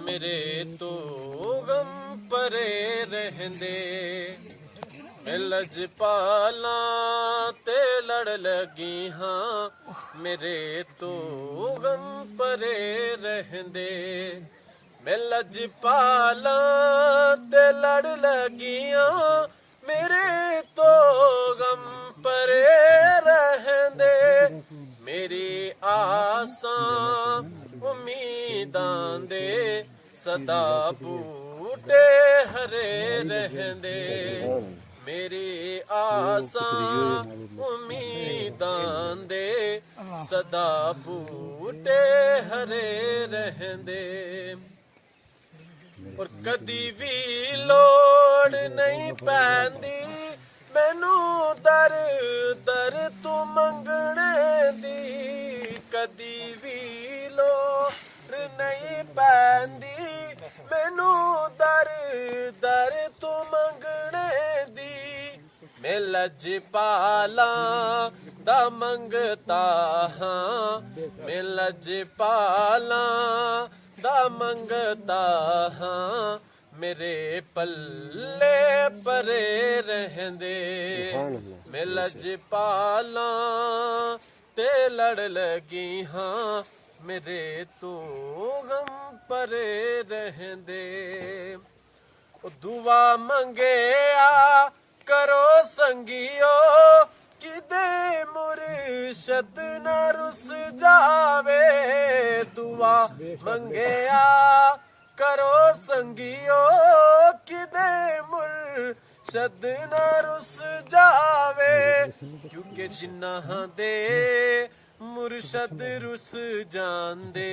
मेरे तो गम परे रहंदे मैं लजपाला ते लड़ लगी हाँ मेरे तो गम परे रहंदे मैं लजपाला ते लड़ लगियां मेरे तो गम परे रहंदे मेरी आसां उम्मीदां दे सदा बूटे हरे रहंदे मेरी आसां उम्मीदां दे सदा बूटे हरे रहंदे और कदी भी लोड़ नहीं पैंदी मैनू दर दर तू मंगने दी कदी भी लोड़ नहीं पैंदी मैनू दर दर तू मंगने दी मैं लजपाला दा मंगता हाँ मैं लजपाला दा मंगता हाँ मेरे पल्ले परे रहंदे मैं लजपाला ते लड़ लगी हाँ मेरे तो गम परे रहंदे दुआ मंगे आ करो संगियो किदे मुर्शद न रुस जावे दुआ मंगया करो संगियो किदे मुर्शद न रुस जावे क्योंकि जिन्ना दे मुर्शद रुस जांदे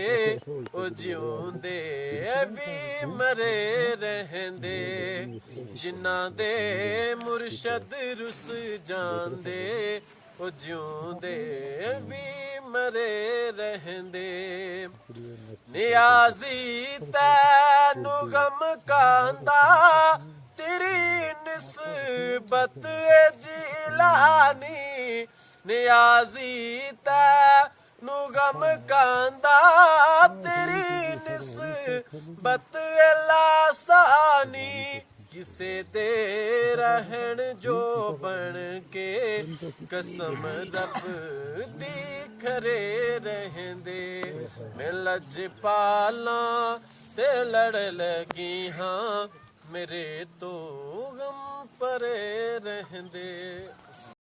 ओ जिउंदे भी मरे रहंदे जिन्ना दे मुर्शद रुस जांदे ओ जिउंदे भी मरे रहंदे नियाज़ी तैनू गम कांदा तेरी निस्बत जिलानी नियाज़ी तैनू गम कांदा तेरी निस्बत लासानी किसे दे रहन जो बन के कसम रब दी खरे रहंदे मैं लजपाला ते लड़ लगी हाँ मेरे तो गम परे रहंदे।